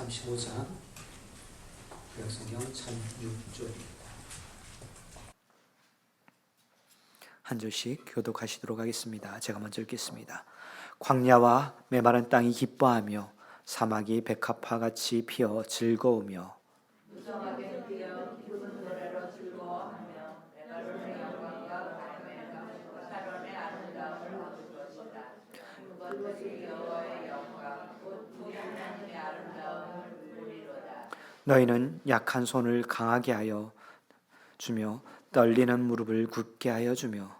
35장 구약성경 1006조입니다. 한 절씩 교독하시도록 하겠습니다. 제가 먼저 읽겠습니다. 광야와 메마른 땅이 기뻐하며 사막이 백합화같이 피어 즐거우며 무성하게 피어 기쁜 노래로 즐거워하며 레바논의 영광과 갈멜과 샤론의 아름다움을 얻을 것이다. 그것들이 여호와의 영광 곧 우리 하나님의 아름다움을 보리로다. 너희는 약한 손을 강하게 하여 주며 떨리는 무릎을 굳게 하여 주며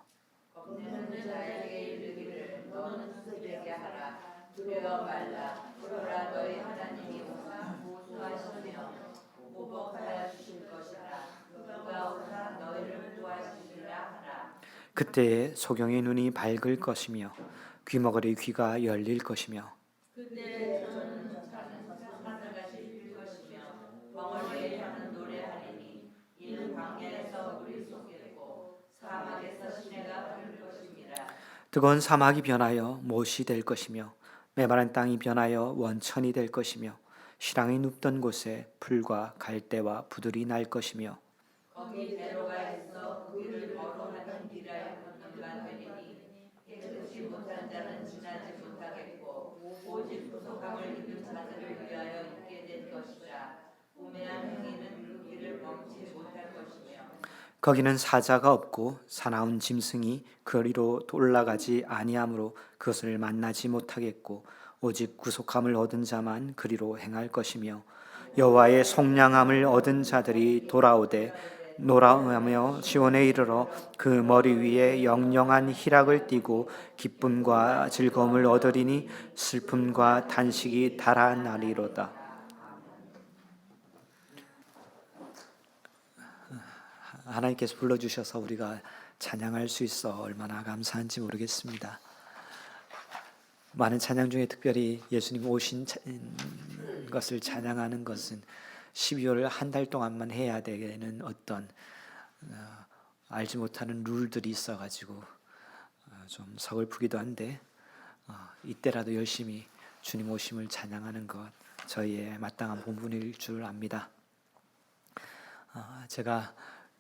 겁내는 자에게 이르기를 너는 스스되게 하라. 두려워 말라. 보라 너희 하나님이 오사 보수하시며 보복하여 주실 것이라. 그가 오사 너희를 도와주시리라 하라. 그때에 소경의 눈이 밝을 것이며 귀머거리 귀가 열릴 것이며 그때 저는 하늘같이 빌 것이며 광원리에 향은 노래하리니 이는 광야에서 물이 솟겠고 사막에서 시내가 흐를 것임이라. 뜨거운 사막이 변하여 못이 될 것이며 메마른 땅이 변하여 원천이 될 것이며 시랑이 눕던 곳에 풀과 갈대와 부들이 날 것이며 거기 대로가 있어 그 길을 거룩한 길에 걷는가 되리니 깨끗이 못한 자는 지나지 못하겠고 오직 구속함을 입은 자들을 위하여 있게 될 것이라. 우매한 행위는 그 길을 멈지 못할 것이며 거기는 사자가 없고 사나운 짐승이 거리로 올라가지 아니하므로 그것을 만나지 못하겠고 오직 구속함을 얻은 자만 그리로 행할 것이며 여호와의 속량함을 얻은 자들이 돌아오되 노라하며 시온에 이르러 그 머리 위에 영영한 희락을 띠고 기쁨과 즐거움을 얻으리니 슬픔과 탄식이 달아나리로다. 하나님께서 불러주셔서 우리가 찬양할 수 있어 얼마나 감사한지 모르겠습니다. 많은 찬양 중에 특별히 예수님 오신 것을 찬양하는 것은 12월 한 달 동안만 해야 되는 어떤 알지 못하는 룰들이 있어가지고 좀 서글프기도 한데 이때라도 열심히 주님 오심을 찬양하는 것 저희의 마땅한 본분일 줄 압니다. 제가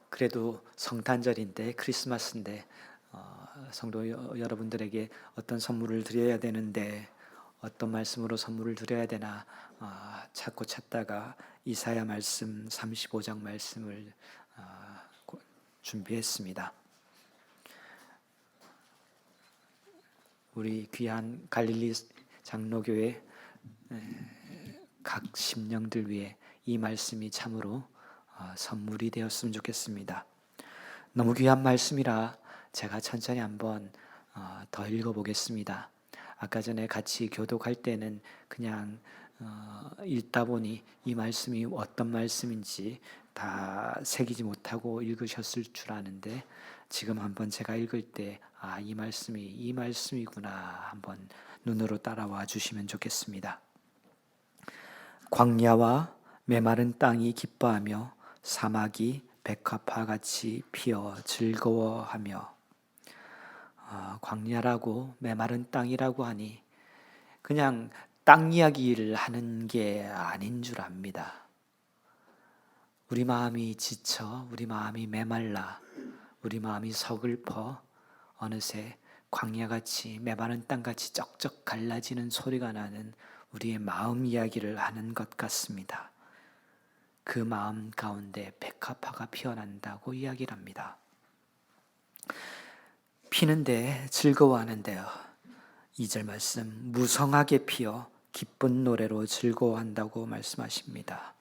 그래도 성탄절인데 크리스마스인데 성도 여러분들에게 어떤 선물을 드려야 되는데 어떤 말씀으로 선물을 드려야 되나 찾고 찾다가 이사야 말씀 35장 말씀을 준비했습니다. 우리 귀한 갈릴리 장로교회 각 심령들 위해 이 말씀이 참으로 선물이 되었으면 좋겠습니다. 너무 귀한 말씀이라 제가 천천히 한번 더 읽어보겠습니다. 아까 전에 같이 교독할 때는 그냥 읽다 보니 이 말씀이 어떤 말씀인지 다 새기지 못하고 읽으셨을 줄 아는데 지금 한번 제가 읽을 때 이 말씀이 이 말씀이구나 한번 눈으로 따라와 주시면 좋겠습니다. 광야와 메마른 땅이 기뻐하며 사막이 백합화같이 피어 즐거워하며 광야라고 메마른 땅이라고 하니 그냥 땅 이야기를 하는 게 아닌 줄 압니다. 우리 마음이 지쳐 우리 마음이 메말라 우리 마음이 서글퍼 어느새 광야같이 메마른 땅같이 쩍쩍 갈라지는 소리가 나는 우리의 마음 이야기를 하는 것 같습니다. 그 마음 가운데 백합화가 피어난다고 이야기를 합니다. 피는데 즐거워하는데요. 2절 말씀 무성하게 피어 기쁜 노래로 즐거워한다고 말씀하십니다.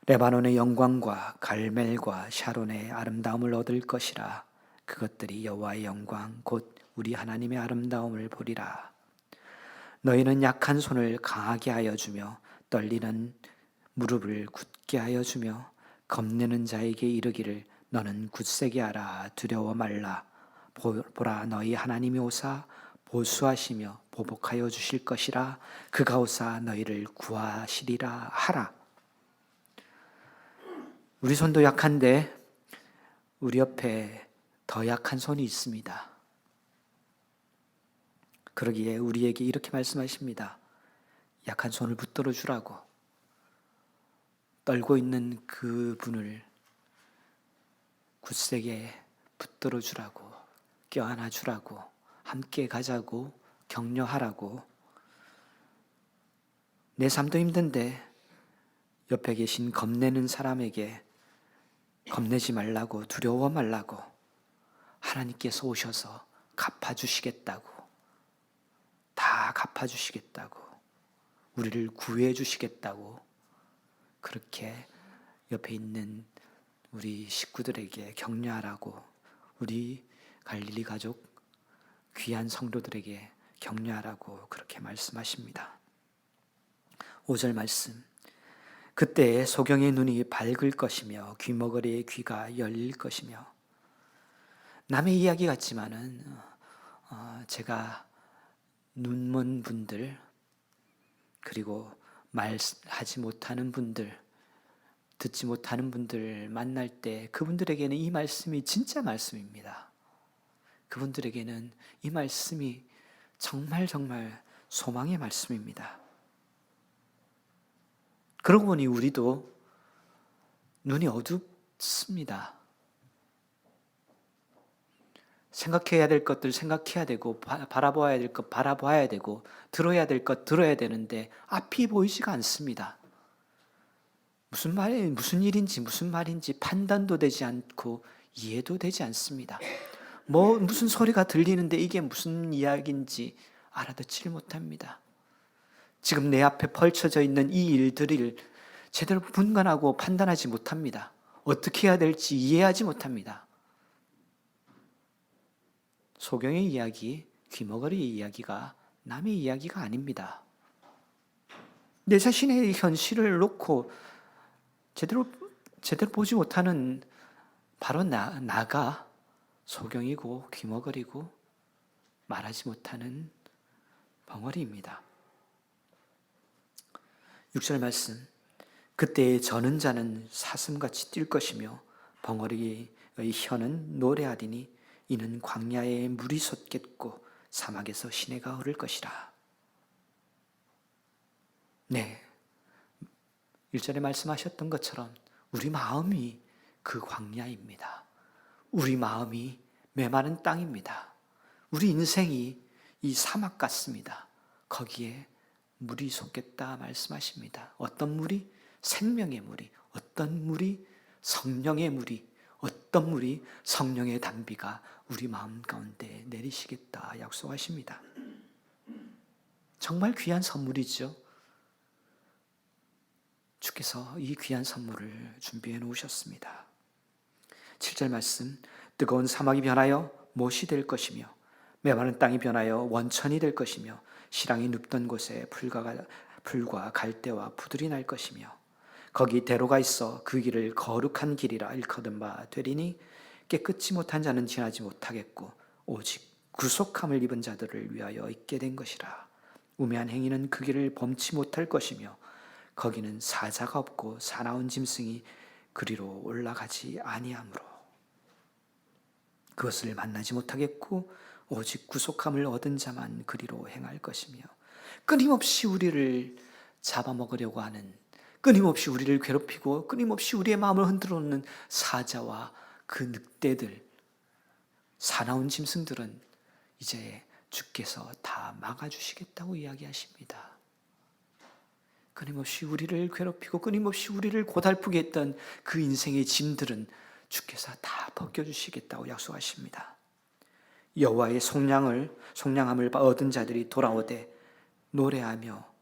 레바논의 영광과 갈멜과 샤론의 아름다움을 얻을 것이라. 그것들이 여호와의 영광 곧 우리 하나님의 아름다움을 보리라. 너희는 약한 손을 강하게 하여 주며 떨리는 무릎을 굳게 하여 주며 겁내는 자에게 이르기를 너는 굳세게 하라. 두려워 말라. 보라 너희 하나님이 오사 보수하시며 보복하여 주실 것이라. 그가 오사 너희를 구하시리라 하라. 우리 손도 약한데 우리 옆에 더 약한 손이 있습니다. 그러기에 우리에게 이렇게 말씀하십니다. 약한 손을 붙들어 주라고. 떨고 있는 그 분을 굳세게 붙들어 주라고, 껴안아 주라고, 함께 가자고, 격려하라고. 내 삶도 힘든데 옆에 계신 겁내는 사람에게 겁내지 말라고, 두려워 말라고, 하나님께서 오셔서 갚아주시겠다고, 다 갚아주시겠다고, 우리를 구해주시겠다고, 그렇게 옆에 있는 우리 식구들에게 격려하라고, 우리 갈릴리 가족 귀한 성도들에게 격려하라고 그렇게 말씀하십니다. 5절 말씀, 그때 소경의 눈이 밝을 것이며 귀머거리의 귀가 열릴 것이며. 남의 이야기 같지만은 제가 눈먼 분들, 그리고 말하지 못하는 분들, 듣지 못하는 분들 만날 때 그분들에게는 이 말씀이 진짜 말씀입니다. 그분들에게는 이 말씀이 정말 소망의 말씀입니다. 그러고 보니 우리도 눈이 어둡습니다. 생각해야 될 것들 생각해야 되고, 바라봐야 될 것 바라봐야 되고, 들어야 될 것 들어야 되는데 앞이 보이지가 않습니다. 무슨 일인지 무슨 말인지 판단도 되지 않고 이해도 되지 않습니다. 무슨 소리가 들리는데 이게 무슨 이야기인지 알아듣지를 못합니다. 지금 내 앞에 펼쳐져 있는 이 일들을 제대로 분간하고 판단하지 못합니다. 어떻게 해야 될지 이해하지 못합니다. 소경의 이야기, 귀머거리의 이야기가 남의 이야기가 아닙니다. 내 자신의 현실을 놓고 제대로 보지 못하는 바로 나가 소경이고 귀머거리고 말하지 못하는 벙어리입니다. 6절 말씀, 그때의 저는 자는 사슴같이 뛸 것이며 벙어리의 혀는 노래하리니 이는 광야에 물이 솟겠고 사막에서 시내가 흐를 것이라. 네, 1절에 말씀하셨던 것처럼 우리 마음이 그 광야입니다. 우리 마음이 메마른 땅입니다. 우리 인생이 이 사막 같습니다. 거기에 물이 솟겠다 말씀하십니다. 어떤 물이? 생명의 물이. 어떤 물이? 성령의 물이. 어떤 물이? 성령의 단비가 우리 마음 가운데 내리시겠다 약속하십니다. 정말 귀한 선물이죠. 주께서 이 귀한 선물을 준비해 놓으셨습니다. 7절 말씀, 뜨거운 사막이 변하여 못이 될 것이며 메마른 땅이 변하여 원천이 될 것이며 시랑이 눕던 곳에 풀과 갈대와 부들이 날 것이며 거기 대로가 있어 그 길을 거룩한 길이라 일컫은 바 되리니 깨끗이 못한 자는 지나지 못하겠고 오직 구속함을 입은 자들을 위하여 있게 된 것이라. 우매한 행위는 그 길을 범치 못할 것이며 거기는 사자가 없고 사나운 짐승이 그리로 올라가지 아니하므로 그것을 만나지 못하겠고 오직 구속함을 얻은 자만 그리로 행할 것이며. 끊임없이 우리를 잡아먹으려고 하는, 끊임없이 우리를 괴롭히고 끊임없이 우리의 마음을 흔들어 놓는 사자와 그 늑대들, 사나운 짐승들은 이제 주께서 다 막아주시겠다고 이야기하십니다. 끊임없이 우리를 괴롭히고 끊임없이 우리를 고달프게 했던 그 인생의 짐들은 주께서 다 벗겨주시겠다고 약속하십니다. 여호와의 속량함을 얻은 자들이 돌아오되 노래하며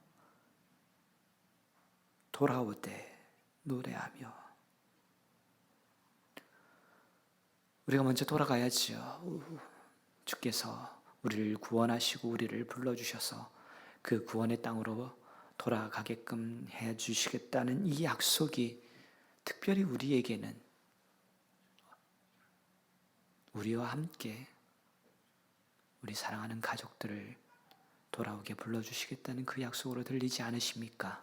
우리가 먼저 돌아가야지요. 주께서 우리를 구원하시고 우리를 불러주셔서 그 구원의 땅으로 돌아가게끔 해주시겠다는 이 약속이 특별히 우리에게는 우리와 함께 우리 사랑하는 가족들을 돌아오게 불러주시겠다는 그 약속으로 들리지 않으십니까?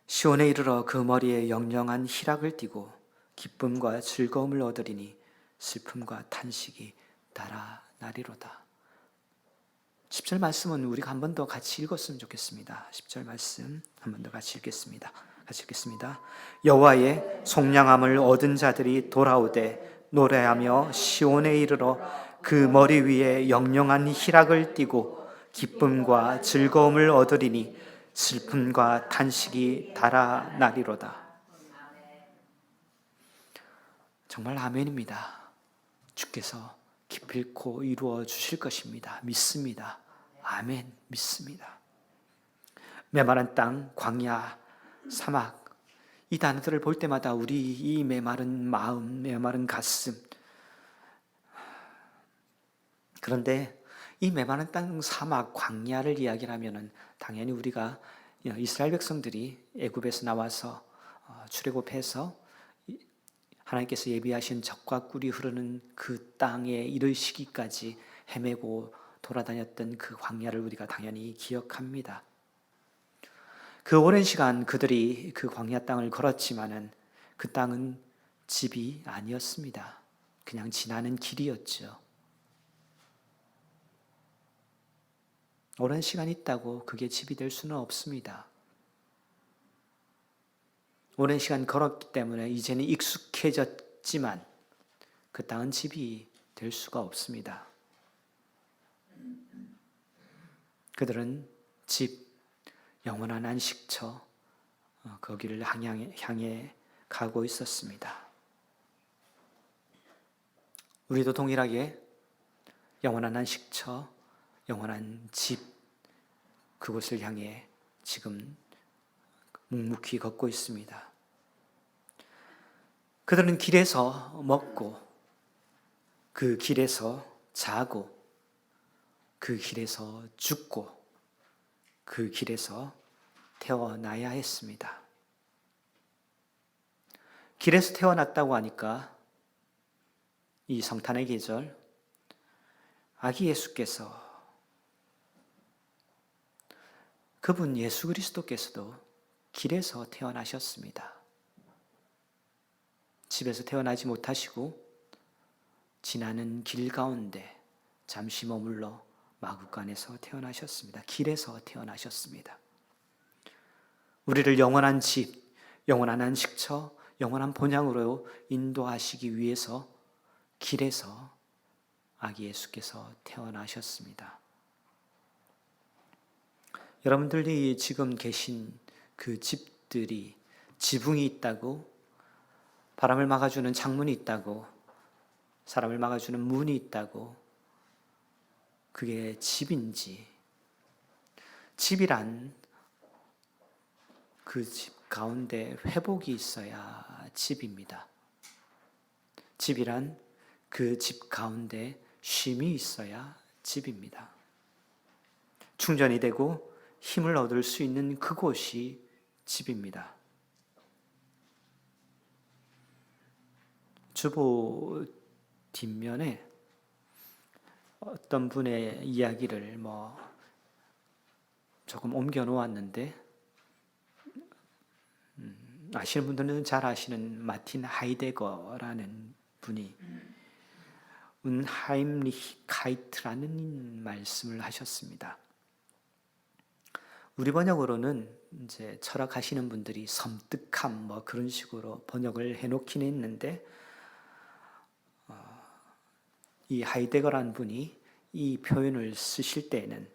시온에 이르러 그 머리에 영영한 희락을 띠고 기쁨과 즐거움을 얻으리니 슬픔과 탄식이 달아나리로다. 10절 말씀은 우리가 한 번 더 같이 읽었으면 좋겠습니다. 10절 말씀 한 번 더 같이 읽겠습니다. 같이 읽겠습니다. 여호와의 속량함을 얻은 자들이 돌아오되 노래하며 시온에 이르러 그 머리 위에 영영한 희락을 띠고 기쁨과 즐거움을 얻으리니 슬픔과 탄식이 달아나리로다. 정말 아멘입니다. 주께서 기필코 이루어 주실 것입니다. 믿습니다. 아멘, 믿습니다. 메마른 땅, 광야, 사막, 이 단어들을 볼 때마다 우리 이 메마른 마음, 메마른 가슴, 그런데 이 메마른 땅, 사막, 광야를 이야기하면은 당연히 우리가 이스라엘 백성들이 애굽에서 나와서 출애굽해서 하나님께서 예비하신 젖과 꿀이 흐르는 그 땅에 이르시기까지 헤매고 돌아다녔던 그 광야를 우리가 당연히 기억합니다. 그 오랜 시간 그들이 그 광야 땅을 걸었지만은 그 땅은 집이 아니었습니다. 그냥 지나는 길이었죠. 오랜 시간 있다고 그게 집이 될 수는 없습니다. 오랜 시간 걸었기 때문에 이제는 익숙해졌지만 그 땅은 집이 될 수가 없습니다. 그들은 집, 영원한 안식처, 거기를 향해 가고 있었습니다. 우리도 동일하게 영원한 안식처, 영원한 집, 그곳을 향해 지금 묵묵히 걷고 있습니다. 그들은 길에서 먹고, 그 길에서 자고, 그 길에서 죽고, 그 길에서 태어나야 했습니다. 길에서 태어났다고 하니까 이 성탄의 계절, 아기 예수께서, 그분 예수 그리스도께서도 길에서 태어나셨습니다. 집에서 태어나지 못하시고 지나는 길 가운데 잠시 머물러 마구간에서 태어나셨습니다. 길에서 태어나셨습니다. 우리를 영원한 집, 영원한 안식처, 영원한 본향으로 인도하시기 위해서 길에서 아기 예수께서 태어나셨습니다. 여러분들이 지금 계신 그 집들이 지붕이 있다고, 바람을 막아주는 창문이 있다고, 사람을 막아주는 문이 있다고, 그게 집인지, 집이란 그 집 가운데 회복이 있어야 집입니다. 집이란 그 집 가운데 쉼이 있어야 집입니다. 충전이 되고 힘을 얻을 수 있는 그곳이 집입니다. 주보 뒷면에 어떤 분의 이야기를 조금 옮겨 놓았는데, 아시는 분들은 잘 아시는 마틴 하이데거라는 분이 운하임리히 카이트라는 말씀을 하셨습니다. 우리 번역으로는 이제 철학하시는 분들이 섬뜩함 그런 식으로 번역을 해놓긴 했는데, 이 하이데거라는 분이 이 표현을 쓰실 때에는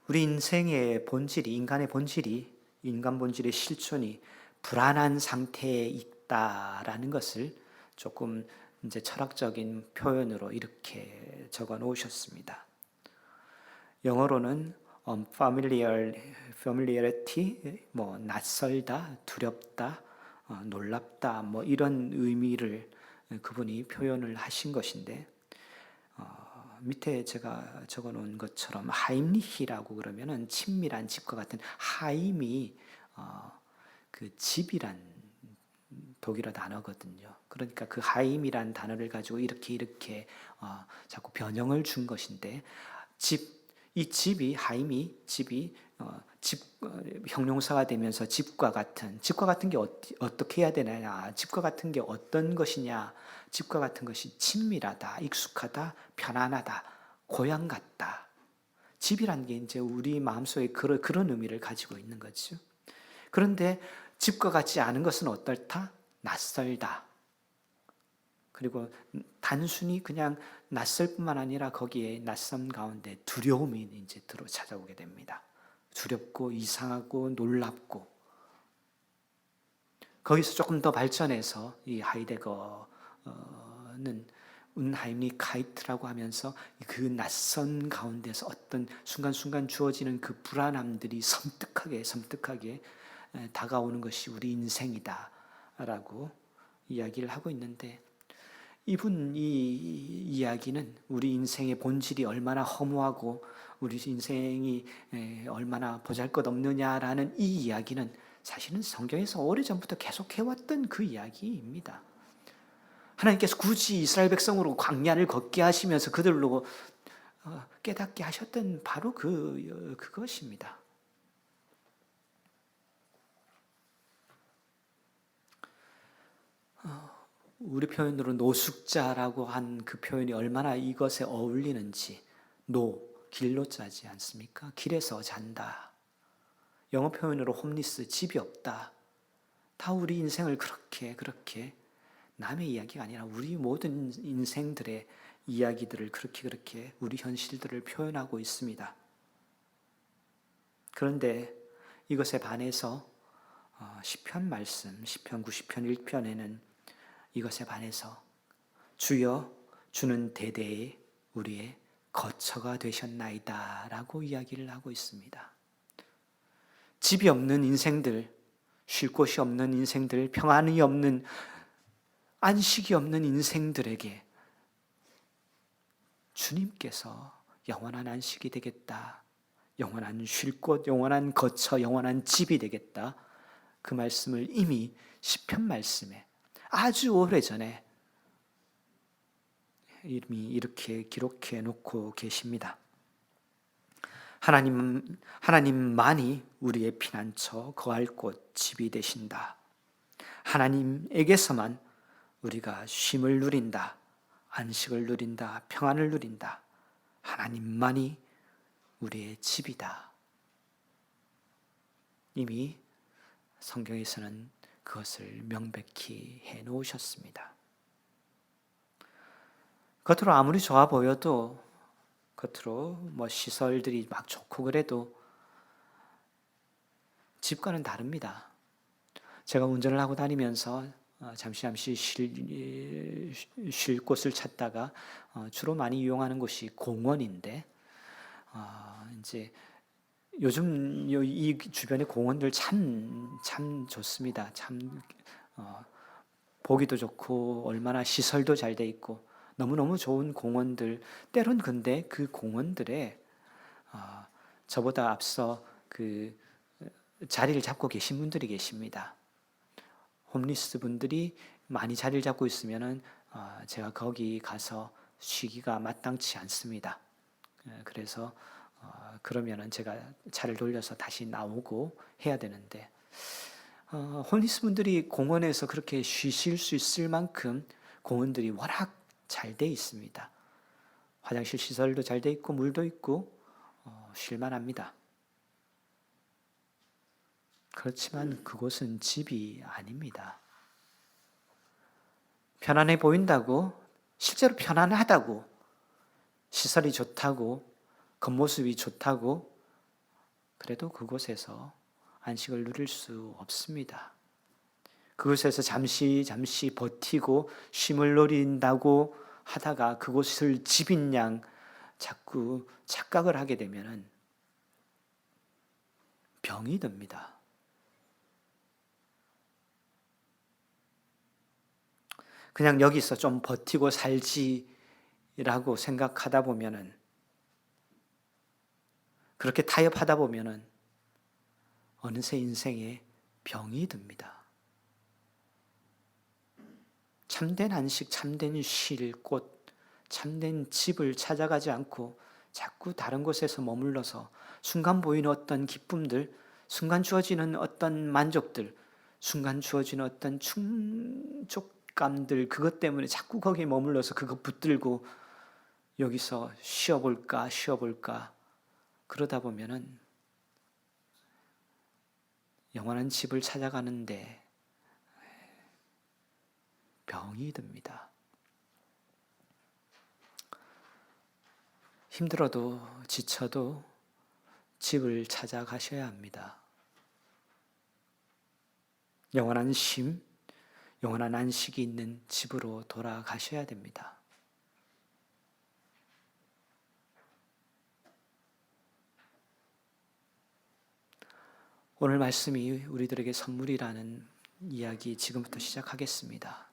우리 인생의 본질이, 인간 본질의 실존이 불안한 상태에 있다라는 것을 조금 이제 철학적인 표현으로 이렇게 적어 놓으셨습니다. 영어로는 familiarity, 낯설다, 두렵다, 놀랍다, 이런 의미를 그분이 표현을 하신 것인데, 밑에 제가 적어 놓은 것처럼 하임리히라고 그러면은 친밀한 집과 같은, 하임이 그 집이란 독일어 단어거든요. 그러니까 그 하임이란 단어를 가지고 이렇게 자꾸 변형을 준 것인데, 이 집이, 하임이 집이 형용사가 되면서 집과 같은 게 어떻게 해야 되느냐, 집과 같은 게 어떤 것이냐, 집과 같은 것이 친밀하다, 익숙하다, 편안하다, 고향 같다, 집이란 게 이제 우리 마음속에 그런 의미를 가지고 있는 거죠. 그런데 집과 같지 않은 것은 어떨다? 낯설다. 그리고 단순히 그냥 낯설 뿐만 아니라 거기에 낯선 가운데 두려움이 이제 찾아오게 됩니다. 두렵고 이상하고 놀랍고, 거기서 조금 더 발전해서 이 하이데거는 운하임리카이트라고 하면서 그 낯선 가운데서 어떤 순간순간 주어지는 그 불안함들이 섬뜩하게 다가오는 것이 우리 인생이다 라고 이야기를 하고 있는데, 이분 이 이야기는 우리 인생의 본질이 얼마나 허무하고 우리 인생이 얼마나 보잘것없느냐라는 이 이야기는 사실은 성경에서 오래전부터 계속해왔던 그 이야기입니다. 하나님께서 굳이 이스라엘 백성으로 광야를 걷게 하시면서 그들로 깨닫게 하셨던 바로 그것입니다. 우리 표현으로 노숙자라고 한 그 표현이 얼마나 이것에 어울리는지, 길로 짜지 않습니까? 길에서 잔다. 영어 표현으로 홈리스, 집이 없다. 다 우리 인생을 그렇게 남의 이야기가 아니라 우리 모든 인생들의 이야기들을 그렇게 우리 현실들을 표현하고 있습니다. 그런데 이것에 반해서 시편 말씀, 시편 90편 1편에는 이것에 반해서 주여 주는 대대에 우리의 거처가 되셨나이다 라고 이야기를 하고 있습니다. 집이 없는 인생들, 쉴 곳이 없는 인생들, 평안이 없는, 안식이 없는 인생들에게 주님께서 영원한 안식이 되겠다, 영원한 쉴 곳, 영원한 거처, 영원한 집이 되겠다, 그 말씀을 이미 시편 말씀에 아주 오래전에 이미 이렇게 기록해 놓고 계십니다. 하나님만이 우리의 피난처, 거할 곳, 집이 되신다. 하나님에게서만 우리가 쉼을 누린다, 안식을 누린다, 평안을 누린다. 하나님만이 우리의 집이다. 이미 성경에서는 그것을 명백히 해 놓으셨습니다. 겉으로 아무리 좋아 보여도, 겉으로 시설들이 막 좋고 그래도 집과는 다릅니다. 제가 운전을 하고 다니면서 잠시 쉴 곳을 찾다가 주로 많이 이용하는 곳이 공원인데, 이제 요즘 이 주변의 공원들 참 좋습니다. 참 보기도 좋고 얼마나 시설도 잘 돼 있고 너무너무 좋은 공원들. 때론 근데 그 공원들에 저보다 앞서 그 자리를 잡고 계신 분들이 계십니다. 홈리스 분들이 많이 자리를 잡고 있으면은 제가 거기 가서 쉬기가 마땅치 않습니다. 그래서 그러면은 제가 차를 돌려서 다시 나오고 해야 되는데, 홈리스 분들이 공원에서 그렇게 쉬실 수 있을 만큼 공원들이 워낙 잘 돼 있습니다. 화장실 시설도 잘 돼 있고 물도 있고 쉴만합니다. 그렇지만 그곳은 집이 아닙니다. 편안해 보인다고, 실제로 편안하다고, 시설이 좋다고, 겉모습이 좋다고, 그래도 그곳에서 안식을 누릴 수 없습니다. 그곳에서 잠시 버티고 쉼을 누린다고 하다가 그곳을 집인 양 자꾸 착각을 하게 되면은 병이 듭니다. 그냥 여기서 좀 버티고 살지라고 생각하다 보면은, 그렇게 타협하다 보면은 어느새 인생에 병이 듭니다. 참된 안식, 참된 쉴 곳, 참된 집을 찾아가지 않고 자꾸 다른 곳에서 머물러서 순간 보이는 어떤 기쁨들, 순간 주어지는 어떤 만족들, 순간 주어지는 어떤 충족감들, 그것 때문에 자꾸 거기에 머물러서 그거 붙들고 여기서 쉬어볼까 그러다 보면은 영원한 집을 찾아가는데 병이 듭니다. 힘들어도 지쳐도 집을 찾아가셔야 합니다. 영원한 쉼, 영원한 안식이 있는 집으로 돌아가셔야 됩니다. 오늘 말씀이 우리들에게 선물이라는 이야기 지금부터 시작하겠습니다.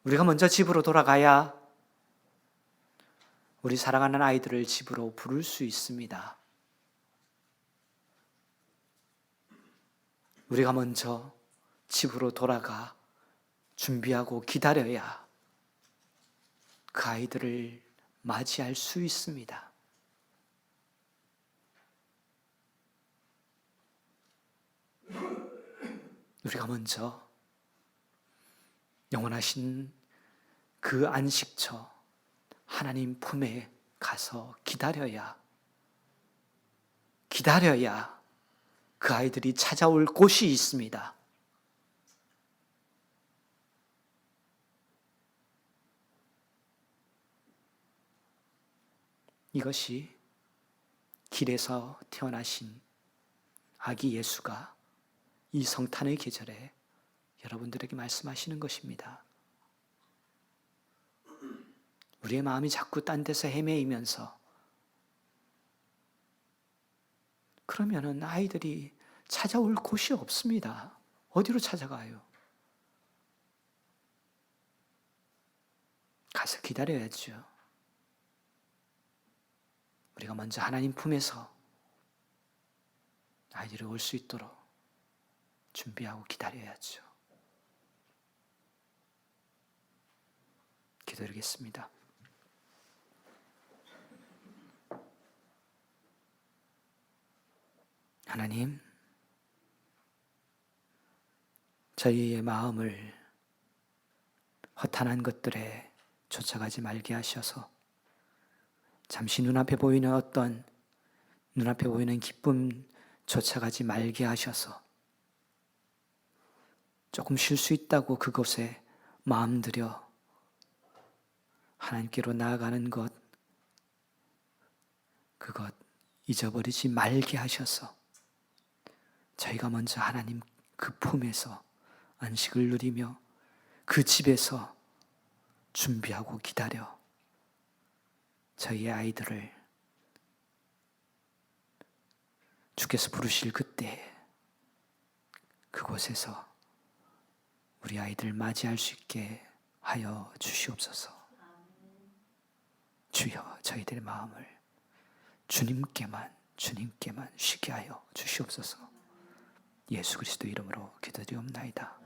우리가 먼저 집으로 돌아가야 우리 사랑하는 아이들을 집으로 부를 수 있습니다. 우리가 먼저 집으로 돌아가 준비하고 기다려야 그 아이들을 맞이할 수 있습니다. 우리가 먼저 영원하신 그 안식처 하나님 품에 가서 기다려야 그 아이들이 찾아올 곳이 있습니다. 이것이 길에서 태어나신 아기 예수가 이 성탄의 계절에 여러분들에게 말씀하시는 것입니다. 우리의 마음이 자꾸 딴 데서 헤매이면서 그러면은 아이들이 찾아올 곳이 없습니다. 어디로 찾아가요? 가서 기다려야죠. 우리가 먼저 하나님 품에서 아이들이 올 수 있도록 준비하고 기다려야죠. 기다리겠습니다. 하나님, 저희의 마음을 허탄한 것들에 쫓아가지 말게 하셔서 잠시 눈앞에 보이는 기쁨 쫓아가지 말게 하셔서 조금 쉴 수 있다고 그곳에 마음 들여 하나님께로 나아가는 그것 잊어버리지 말게 하셔서 저희가 먼저 하나님 그 품에서 안식을 누리며 그 집에서 준비하고 기다려 저희의 아이들을 주께서 부르실 그때 그곳에서 우리 아이들 맞이할 수 있게 하여 주시옵소서. 주여, 저희들의 마음을 주님께만 쉬게 하여 주시옵소서. 예수 그리스도 이름으로 기도드리옵나이다.